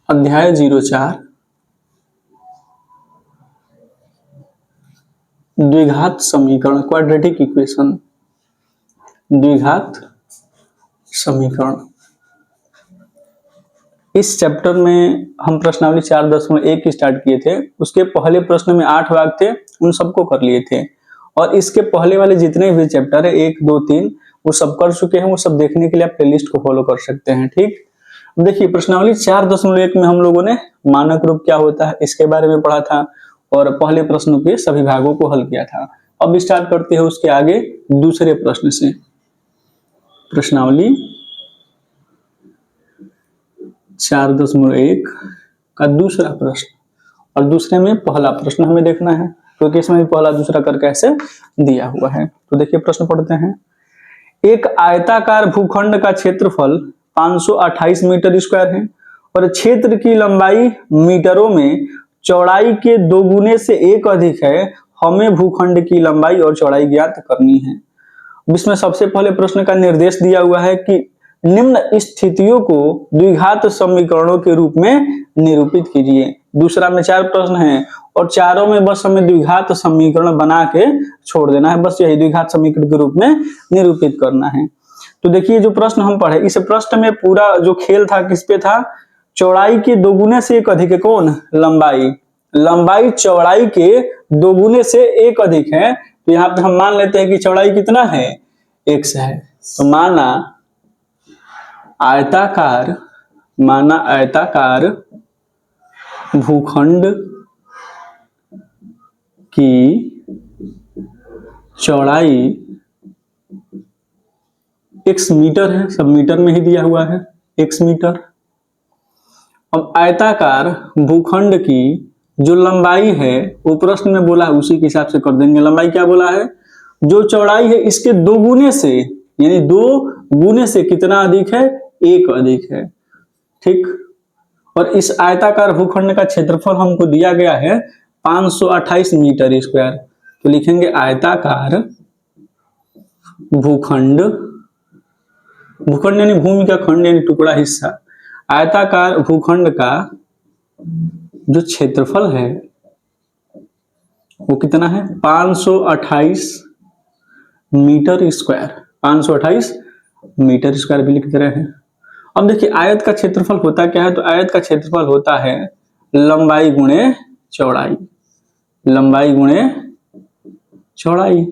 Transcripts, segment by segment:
अध्याय 04 द्विघात समीकरण, क्वाड्रेटिक इक्वेशन, द्विघात समीकरण। इस चैप्टर में हम प्रश्नावली 4.1 की स्टार्ट किए थे। उसके पहले प्रश्न में 8 भाग थे, उन सबको कर लिए थे। और इसके पहले वाले जितने भी चैप्टर है 1, 2, 3 वो सब कर चुके हैं। वो सब देखने के लिए आप प्लेलिस्ट को फॉलो कर सकते हैं। ठीक, देखिए प्रश्नावली 4.1 में हम लोगों ने मानक रूप क्या होता है इसके बारे में पढ़ा था और पहले प्रश्नों के सभी भागों को हल किया था। अब स्टार्ट करते हैं उसके आगे दूसरे प्रश्न से। प्रश्नावली 4.1 का दूसरा प्रश्न, और दूसरे में पहला प्रश्न हमें देखना है क्योंकि इसमें भी पहला दूसरा करके ऐसे दिया हुआ है। तो देखिए प्रश्न पढ़ते हैं। एक आयताकार भूखंड का क्षेत्रफल 528 मीटर स्क्वायर है और क्षेत्र की लंबाई मीटरों में चौड़ाई के 2 गुने से 1 अधिक है। हमें भूखंड की लंबाई और चौड़ाई ज्ञात करनी है। इसमें सबसे पहले प्रश्न का निर्देश दिया हुआ है कि निम्न स्थितियों को द्विघात समीकरणों के रूप में निरूपित कीजिए। दूसरा में 4 प्रश्न हैं और चारों में बस हमें द्विघात समीकरण बना के छोड़ देना है। बस यही द्विघात समीकरण के रूप में निरूपित करना है। तो देखिए जो प्रश्न हम पढ़े, इस प्रश्न में पूरा जो खेल था किस पे था? चौड़ाई के 2 गुने से 1 अधिक है। कौन? लंबाई। लंबाई चौड़ाई के 2 गुने से 1 अधिक है। तो यहाँ पे हम मान लेते हैं कि चौड़ाई कितना है? x है। तो माना आयताकार भूखंड की चौड़ाई x मीटर है। सब मीटर में ही दिया हुआ है, x मीटर। अब आयताकार भूखंड की जो लंबाई है वो प्रश्न में बोला है, उसी के हिसाब से कर देंगे। लंबाई क्या बोला है? जो चौड़ाई है इसके 2 गुने से, यानी 2 गुने से कितना अधिक है? 1 अधिक है। ठीक, और इस आयताकार भूखंड का क्षेत्रफल हमको दिया गया है 528 मीटर स्क्वायर। तो लिखेंगे आयताकार भूखंड, भूखंड यानी भूमि का खंड यानी टुकड़ा हिस्सा। आयताकार भूखंड का जो क्षेत्रफल है वो कितना है? 528 मीटर स्क्वायर। 528 मीटर स्क्वायर भी लिख दे रहे हैं। अब देखिए आयत का क्षेत्रफल होता क्या है? तो आयत का क्षेत्रफल होता है लंबाई गुणे चौड़ाई, लंबाई गुणे चौड़ाई।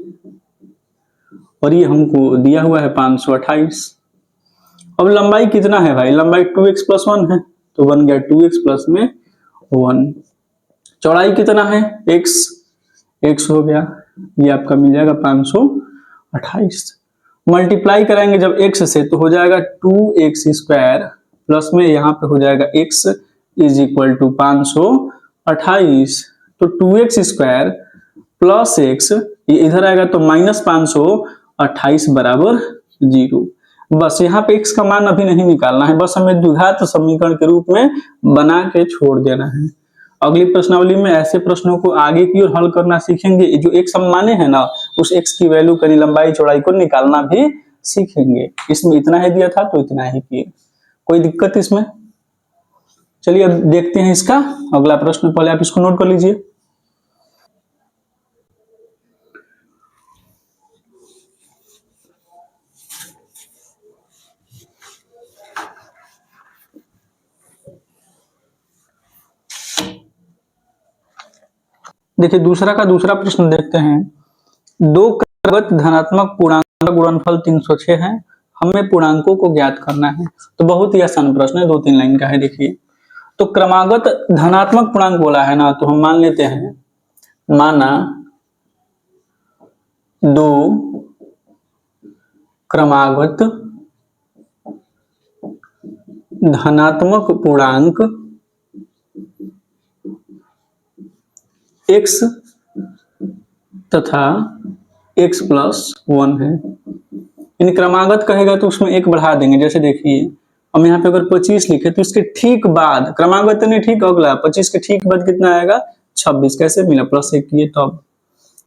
और ये हमको दिया हुआ है 528। अब लंबाई कितना है भाई? लंबाई 2x प्लस 1 है, तो बन गया 2x प्लस में 1। चौड़ाई कितना है? x हो गया, ये आपका मिल जाएगा 528। मल्टीप्लाई कराएंगे जब x से तो हो जाएगा 2x स्क्वायर प्लस में यहाँ पे हो जाएगा x इज इक्वल टू 528। तो 2x स्क्वायर प्लस x ये इधर आएगा तो माइनस 528 बराबर 0। बस यहाँ पे x का मान अभी नहीं निकालना है, बस हमें द्विघात समीकरण के रूप में बना के छोड़ देना है। अगली प्रश्नावली में ऐसे प्रश्नों को आगे की ओर हल करना सीखेंगे। जो x हम माने हैं ना, उस x की वैल्यू करी लंबाई चौड़ाई को निकालना भी सीखेंगे। इसमें इतना ही दिया था तो इतना ही किए, कोई दिक्कत इसमें? चलिए अब देखते हैं इसका अगला प्रश्न। पहले आप इसको नोट कर लीजिए। देखिए दूसरा का दूसरा प्रश्न देखते हैं। 2 क्रमगत धनात्मक पूर्णांक का गुणनफल 306 है। हमें पूर्णांकों को ज्ञात करना है। तो बहुत ही आसान प्रश्न है, 2-3 लाइन का है। देखिए तो क्रमागत धनात्मक पूर्णांक बोला है ना, तो हम मान लेते हैं, माना 2 क्रमागत धनात्मक पूर्णांक x तथा x प्लस 1 है। इन क्रमागत कहेगा तो उसमें 1 बढ़ा देंगे। जैसे देखिए हम यहाँ पे अगर 25 लिखे तो इसके ठीक बाद, क्रमागत नहीं ठीक अगला, 25 के ठीक बाद कितना आएगा? 26। कैसे मिला? प्लस 1 किए तब।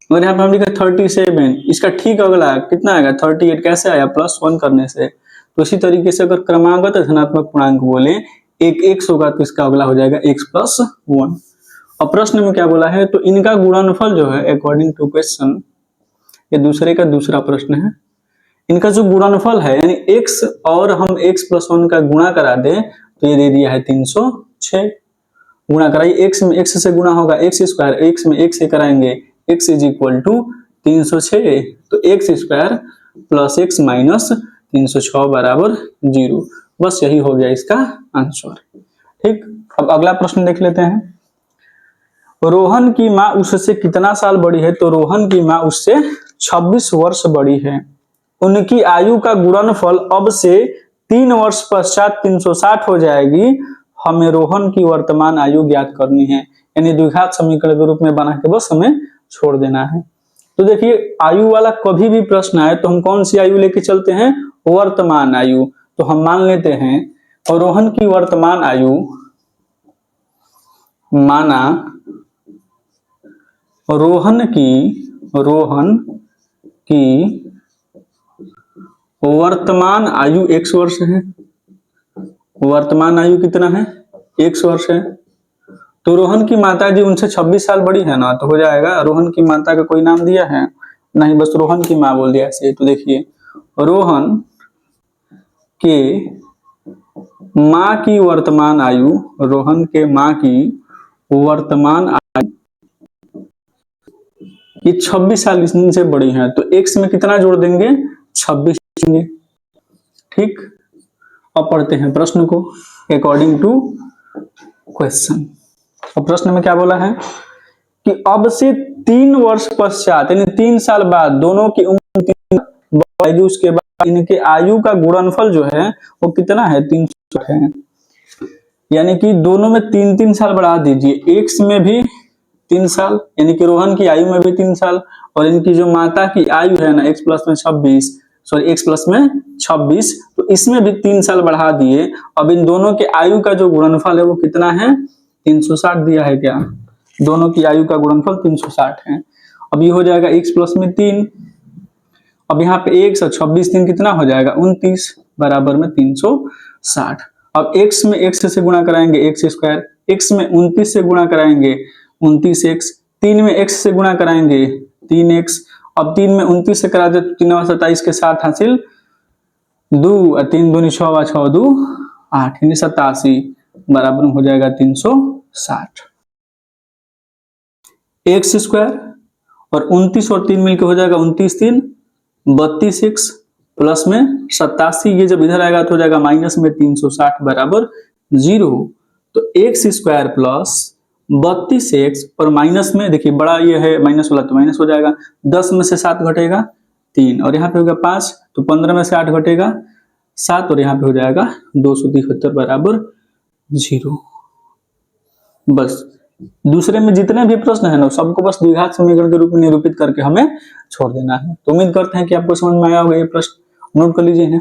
अगर यहाँ पे हम लिखे 37, इसका ठीक अगला कितना आएगा? 38। कैसे आया? प्लस 1 करने से। तो इसी तरीके से अगर क्रमागत धनात्मक पूर्णांक बोले एक x होगा तो इसका अगला हो जाएगा x+1। और प्रश्न में क्या बोला है, तो इनका गुणनफल जो है अकॉर्डिंग टू क्वेश्चन, ये दूसरे का दूसरा प्रश्न है, इनका जो गुणनफल है यानी x और हम x+1 का गुणा करा दें तो ये दे दिया है 306। गुणा कराइए, x में x से गुणा होगा x स्क्वायर, x में x से कराएंगे x इज इक्वल टू 306, तो x square plus x minus 306 बराबर 0। बस यही हो गया इसका आंसर। ठीक, अब अगला प्रश्न देख लेते हैं। रोहन की माँ उससे कितना साल बड़ी है, तो रोहन की माँ उससे 26 वर्ष बड़ी है। उनकी आयु का गुणनफल अब से 3 वर्ष पश्चात 360 हो जाएगी। हमें रोहन की वर्तमान आयु ज्ञात करनी है, यानी द्विघात समीकरण के रूप में बना के बस हमें छोड़ देना है। तो देखिए, आयु वाला कभी भी प्रश्न आए तो हम कौन सी आयु लेके चलते हैं, वर्तमान आयु। तो हम मान लेते हैं और रोहन की वर्तमान आयु माना रोहन की वर्तमान आयु 1 वर्ष है। वर्तमान आयु कितना है, 1 वर्ष है। तो रोहन की माता जी उनसे 26 साल बड़ी है ना, तो हो जाएगा रोहन की माता का कोई नाम दिया है नहीं, बस रोहन की माँ बोल दिया ऐसे। तो देखिए, रोहन के माँ की वर्तमान आयु, रोहन के माँ की वर्तमान आयु ये 26 साल इनसे बड़ी है, तो x में कितना जोड़ देंगे, 26 देंगे। ठीक, अब पढ़ते हैं प्रश्न को अकॉर्डिंग टू क्वेश्चन। और प्रश्न में क्या बोला है कि अब से 3 वर्ष पश्चात यानी 3 साल बाद दोनों की उम्र बढ़ेगी, उसके बाद इनके आयु का गुणनफल जो है वो कितना है, 300 है। यानी कि दोनों में 3-3 साल बढ़ा दीजिए, x में भी 3 साल यानी कि रोहन की आयु में भी 3 साल, और इनकी जो माता की आयु है ना x प्लस में 26, सॉरी x प्लस में 26, तो इसमें भी 3 साल बढ़ा दिए। अब इन दोनों के आयु का जो गुणनफल है वो कितना है, 360 दिया है क्या, दोनों की आयु का गुणनफल 360 है। अब ये हो जाएगा x प्लस में 3, अब यहाँ पे 1 और 26 3 कितना हो जाएगा, 29 बराबर में 360। अब x में x से गुणा कराएंगे x स्क्वायर, x में 29 से गुणा कराएंगे 29x, 3 में x से गुणा कराएंगे 3x, अब 3 में 29 से करा दे तो 3 और 27 के साथ हासिल 2 और 3 दूनी 6 और 6 2 8 यानी 87 बराबर में हो जाएगा 360। x स्क्वायर और 29 और 3 मिलकर हो जाएगा 29 3 32x प्लस में 87, ये जब इधर आएगा तो हो जाएगा माइनस में 360 बराबर 0। तो x स्क्वायर प्लस 32x और माइनस में देखिए बड़ा ये है माइनस वाला तो माइनस हो जाएगा, 10 में से 7 घटेगा 3 और यहाँ पे होगा 5, तो 15 में से 8 घटेगा 7 और यहाँ पे हो जाएगा 273 बराबर 0। बस दूसरे में जितने भी प्रश्न है ना सबको बस द्विघात समीकरण के रूप में निरूपित करके हमें छोड़ देना है। तो उम्मीद करते हैं कि आपको समझ में आया होगा, ये प्रश्न नोट कर लीजिए है।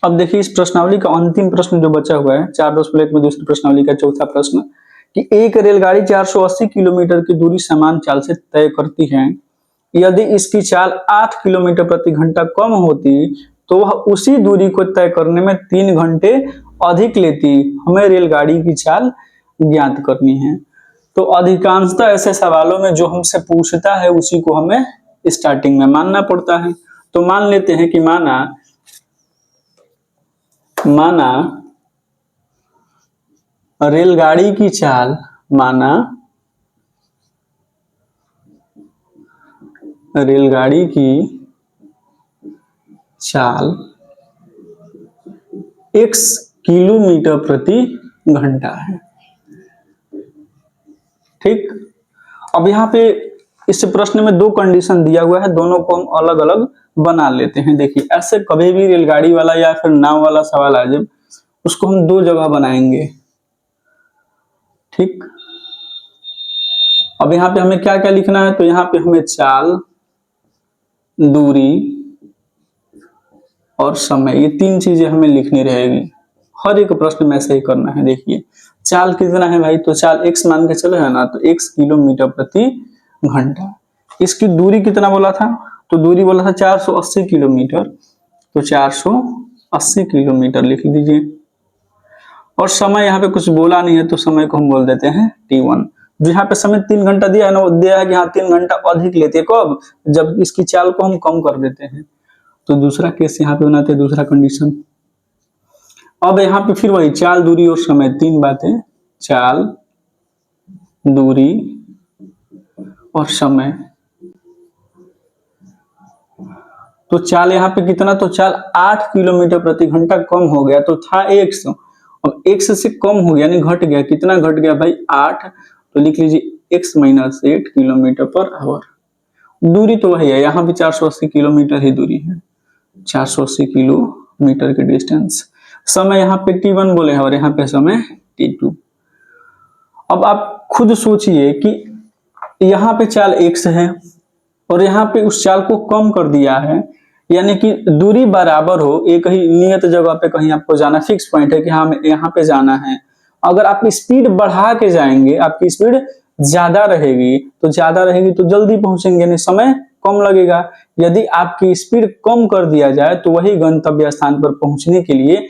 अब देखिए इस प्रश्नावली का अंतिम प्रश्न जो बचा हुआ है 4-10 प्लेट में दूसरी प्रश्नावली का चौथा प्रश्न कि एक रेलगाड़ी 480 किलोमीटर की दूरी समान चाल से तय करती है, यदि इसकी चाल 8 किलोमीटर प्रति घंटा कम होती तो वह उसी दूरी को तय करने में 3 घंटे अधिक लेती। हमें रेलगाड़ी की चाल ज्ञात करनी है। तो अधिकांशतः ऐसे सवालों में जो हमसे पूछता है उसी को हमें स्टार्टिंग में मानना पड़ता है। तो मान लेते हैं कि माना रेलगाड़ी की चाल, रेलगाड़ी की चाल x किलोमीटर प्रति घंटा है। ठीक, अब यहाँ पे इस प्रश्न में 2 कंडीशन दिया हुआ है, दोनों को हम अलग अलग बना लेते हैं। देखिए ऐसे कभी भी रेलगाड़ी वाला या फिर नाव वाला सवाल आ जाए उसको हम 2 जगह बनाएंगे। ठीक, अब यहाँ पे हमें क्या क्या लिखना है, तो यहाँ पे हमें चाल, दूरी और समय, ये 3 चीजें हमें लिखनी रहेगी हर एक प्रश्न में ऐसे ही करना है। देखिए चाल कितना है भाई, तो चाल x मान के चले है ना, तो x किलोमीटर प्रति घंटा। इसकी दूरी कितना बोला था, तो दूरी बोला था 480 किलोमीटर, तो 480 किलोमीटर लिख दीजिए। और समय यहाँ पे कुछ बोला नहीं है तो समय को हम बोल देते हैं t1। जो यहाँ पे समय 3 घंटा दिया है ना, वो दिया है कि हाँ 3 घंटा अधिक लेते हैं, कब, जब इसकी चाल को हम कम कर देते हैं। तो दूसरा केस यहाँ पे बनाते हैं, दूसरा कंडीशन। अब यहाँ पे फिर वही चाल, दूरी और समय, तीन बातें, चाल, दूरी और समय। तो चाल यहाँ पे कितना, तो चाल 8 किलोमीटर प्रति घंटा कम हो गया, तो था x, अब x से कम हो गया यानी घट गया, कितना घट गया भाई 8, तो लिख लीजिए x minus 8 kilometre per hour. दूरी तो वही है, यहाँ भी 480 किलोमीटर ही दूरी है, 480 किलोमीटर के डिस्टेंस। समय यहाँ पे t1 बोले हैं और यहाँ पे समय t2। अब आप खुद सोचिए कि यहाँ पे चाल x है और यहाँ पे उस चाल को कम कर दिया है, यानी कि दूरी बराबर हो, एक ही नियत जगह पे कहीं आपको जाना, फिक्स पॉइंट है कि हाँ यहाँ पे जाना है। अगर आप स्पीड बढ़ा के जाएंगे, आपकी स्पीड ज्यादा रहेगी तो जल्दी पहुंचेंगे, नहीं समय कम लगेगा। यदि आपकी स्पीड कम कर दिया जाए तो वही गंतव्य स्थान पर पहुंचने के लिए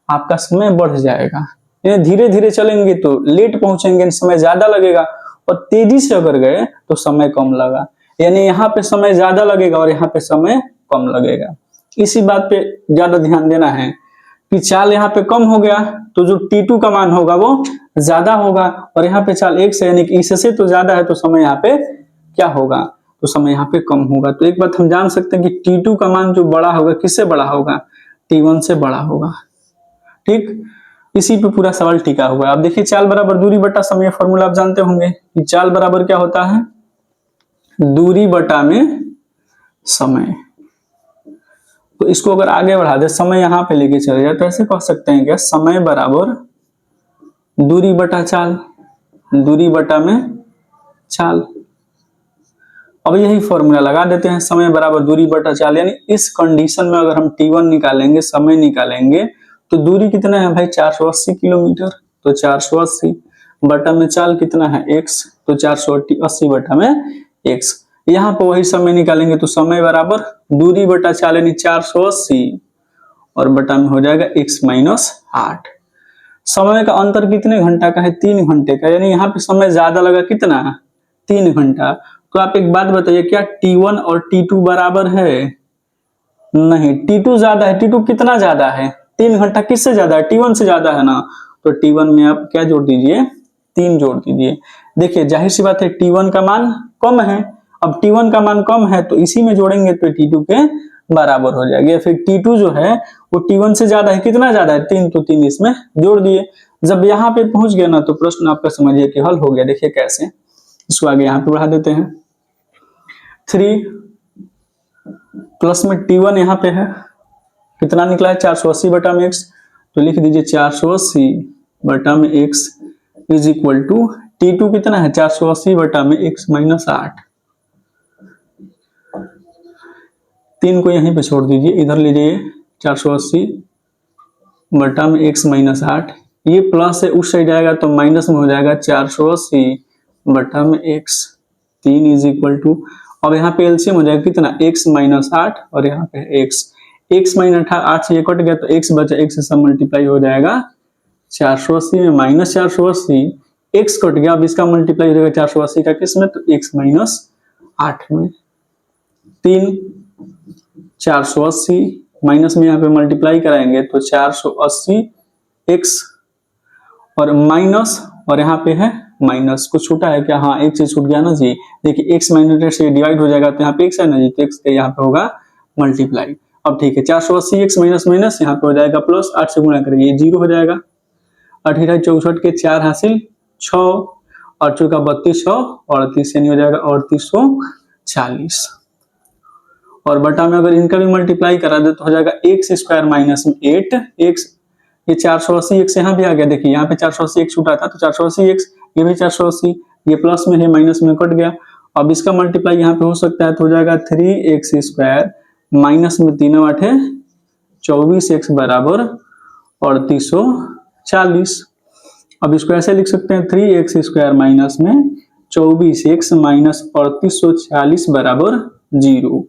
आपका समय बढ़ जाएगा। धीरे धीरे चलेंगे तो लेट पहुंचेंगे, समय ज्यादा लगेगा, और तेजी से अगर गए तो समय कम लगा, यानी यहाँ पे समय ज्यादा लगेगा और यहाँ पे समय कम लगेगा। इसी बात पे ज्यादा ध्यान देना है कि चाल यहाँ पे कम हो गया तो जो t2 का मान होगा वो ज्यादा होगा, और यहाँ पे चाल x है यानी कि इससे तो ज्यादा है, तो समय यहाँ पे क्या होगा, तो समय यहाँ पे कम होगा। तो एक बात हम जान सकते हैं कि t2 का मान जो बड़ा होगा, किससे बड़ा होगा, t1 से बड़ा होगा। ठीक, इसी पे पूरा सवाल टिका हुआ है। अब देखिए चाल बराबर दूरी बटा समय, फॉर्मूला आप जानते होंगे कि चाल बराबर क्या होता है, दूरी बटा में समय। तो इसको अगर आगे बढ़ा दे, समय यहाँ पे लेके चले जाए, तो ऐसे कह सकते हैं क्या, समय बराबर दूरी बटा चाल, दूरी बटा में चाल। अब यही फॉर्मूला लगा देते हैं, समय बराबर दूरी बटा चाल, यानी इस कंडीशन में अगर हम t1 निकालेंगे, समय निकालेंगे, तो दूरी कितना है भाई 480 किलोमीटर, तो 480 बटा में चाल कितना है x, तो 480 बटा में x। यहाँ पर वही समय निकालेंगे, तो समय बराबर दूरी बटा चाल यानी 480 और बटा में हो जाएगा x माइनस 8। समय का अंतर कितने घंटा का है, 3 घंटे का, यानी यहाँ पे समय ज्यादा लगा, कितना 3 घंटा। तो आप एक बात बताइए, क्या t1 और t2 बराबर है, नहीं, t2 ज्यादा है। t2 कितना ज्यादा है, 3 घंटा, किससे ज्यादा है, t1 से ज्यादा है ना, तो t1 में आप क्या जोड़ दीजिए, 3 जोड़ दीजिए। देखिए जाहिर सी बात है t1 का मान कम है, अब t1 का मान कम है तो इसी में जोड़ेंगे तो t2 के बराबर हो जाएगा। फिर t2 जो है वो t1 से ज्यादा है, कितना ज्यादा है 3, तो 3 इसमें जोड़ दिए। जब यहाँ पे पहुंच गया ना, तो प्रश्न आपका समझिए कि हल हो गया। देखिए कैसे, इसको आगे यहाँ पे बढ़ा देते हैं। 3 प्लस में t1 यहाँ पे है, कितना निकला है 480 बटा में x, तो लिख दीजिए 480 बटा में x is equal to t2 कितना है 480 बटा में x माइनस 8। 3 को यहीं पे छोड़ दीजिए, इधर लीजिए 480 बटा में x माइनस 8, ये प्लस है उस साइड जाएगा तो माइनस में हो जाएगा 480 बटा में x। 3 इज इक्वल टू, अब यहाँ पे एलसीएम हो जाएगा कितना x माइनस 8 और यहाँ पे x माइनस 8 से ये कट गया तो x बचा, x से सब मल्टीप्लाई हो जाएगा 480 में माइनस 480, x कट गया, अब इसका मल्टीप्लाई हो जाएगा 480 का किस में, तो x माइनस 8 में। 3 480 माइनस में यहाँ पे मल्टीप्लाई कराएंगे तो 480 x और माइनस, और यहाँ पे है माइनस, कुछ छूटा है क्या, हाँ एक चीज छूट गया ना जी, देखिए x माइनस से डिवाइड हो जाएगा तो यहाँ पे x है ना जी, तो x के यहाँ पे होगा मल्टीप्लाई। अब ठीक है 480 x माइनस माइनस यहाँ पे हो जाएगा प्लस, 8 से गुणा करेंगे ये 0 हो जाएगा, 18 64 के 4 हासिल 6 और चौका 32 6 38 यानी हो जाएगा 3840, और बटा में अगर इनका भी मल्टीप्लाई करा दे तो हो जाएगा x स्क्वायर माइनस में 8x, ये 480 x यहाँ भी आ गया, देखिए यहाँ पे 480 x छूटा था तो 480 x, ये भी 480, ये प्लस में है माइनस में कट गया। अब इसका मल्टीप्लाई यहाँ पे हो सकता है तो हो जाएगा 3x स्क्वायर माइनस में 3 8 24x बराबर 3840। अब इसको ऐसे लिख सकते हैं 3x² माइनस में 24x माइनस 3840 बराबर 0।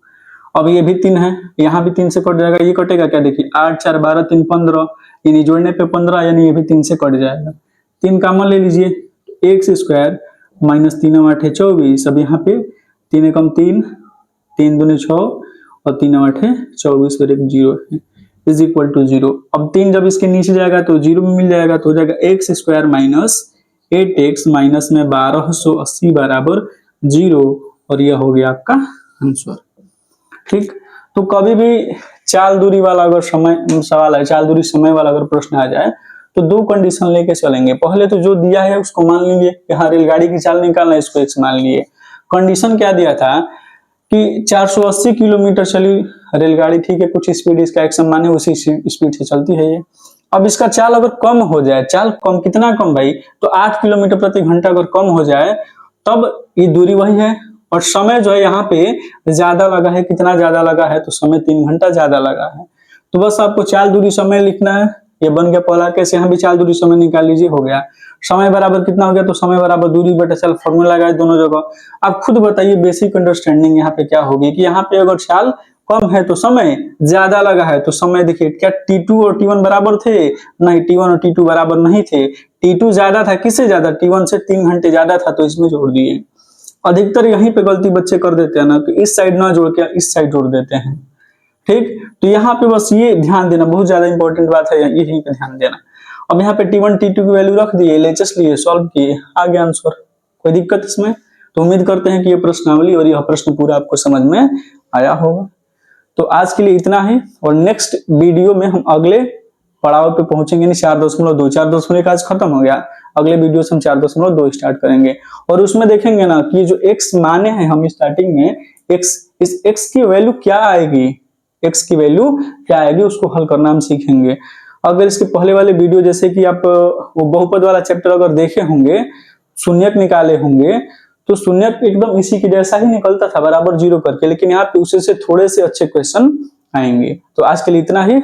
अब ये भी 3 है, यहाँ भी 3 से कट जाएगा, ये कटेगा क्या, देखिए 8 4 12 3 15, यानी जोड़ने पे 15, यानी ये भी 3 से कट जाएगा। 3 कॉमन ले लीजिए, x² माइनस 3 8 24। अब यहाँ पे 3 एकम 3, 3 दूनी 6 और 3 8 24 और एक 0 है, इज इक्वल टू 0। अब 3 जब इसके नीचे जाएगा तो 0 में मिल जाएगा, तो हो जाएगा x² माइनस 8x माइनस में 1280 बराबर 0, और यह हो गया आपका आंसर। ठीक, तो कभी भी चाल दूरी वाला अगर समय सवाल है, चाल दूरी समय वाला अगर प्रश्न आ जाए तो दो कंडीशन लेके चलेंगे। पहले तो जो दिया है उसको मान लीजिए कि हाँ रेलगाड़ी की चाल निकालना है, इसको x मान लिए। कंडीशन क्या दिया था कि 480 किलोमीटर चली रेलगाड़ी, ठीक है, कुछ स्पीड इसका x माने उसी स्पीड से चलती है ये। अब इसका चाल अगर कम हो जाए, चाल कम कितना कम भाई, तो 8 किलोमीटर प्रति घंटा अगर कम हो जाए तब ये दूरी वही है, और समय जो है यहाँ पे ज्यादा लगा है। कितना ज्यादा लगा है, तो समय 3 घंटा ज्यादा लगा है। तो बस आपको चाल दूरी समय लिखना है, ये बन गया पहला केस। यहाँ भी चाल दूरी समय निकाल लीजिए, हो गया। समय बराबर कितना हो गया, तो समय बराबर दूरी बटे चाल, फॉर्मूला लगाए दोनों जगह। आप खुद बताइए बेसिक अंडरस्टैंडिंग यहाँ पे क्या होगी कि यहाँ पे अगर चाल कम है तो समय ज्यादा लगा है, तो समय देखिए क्या T2 और T1 बराबर थे, नहीं T1 और T2 बराबर नहीं थे। T2 ज्यादा था, किससे ज्यादा, T1 से 3 घंटे ज्यादा था, तो इसमें जोड़ दिए। अधिकतर यहीं पे गलती बच्चे कर देते हैं ना, तो इस साइड ना जोड़ के इस साइड जोड़ देते हैं। ठीक, तो यहाँ पे बस ये ध्यान देना, बहुत ज्यादा इंपॉर्टेंट बात है, यहीं पे ध्यान देना। अब यहाँ पे T1 T2 की वैल्यू रख दिए, एलएचएस लिए, सॉल्व किए, आ गया आंसर। कोई दिक्कत इसमें? तो उम्मीद करते हैं कि ये प्रश्नावली और यह प्रश्न पूरा आपको समझ में आया होगा। तो आज के लिए इतना ही, और नेक्स्ट वीडियो में हम अगले पड़ाव पे पहुंचेंगे, नहीं 4.2, 4.1 आज खत्म हो गया। अगले वीडियो से हम 4.2 स्टार्ट करेंगे, और उसमें देखेंगे ना कि जो x माने हैं हम स्टार्टिंग में, इस x की वैल्यू क्या आएगी, x की वैल्यू क्या आएगी, उसको हल करना हम सीखेंगे। अगर इसके पहले वाले वीडियो जैसे कि आप वो बहुपद वाला चैप्टर अगर देखे होंगे, शून्यक निकाले होंगे, तो शून्यक एकदम इसी के जैसा ही निकलता था, बराबर 0 करके, लेकिन यहाँ पे उससे थोड़े से अच्छे क्वेश्चन आएंगे। तो आज के लिए इतना ही।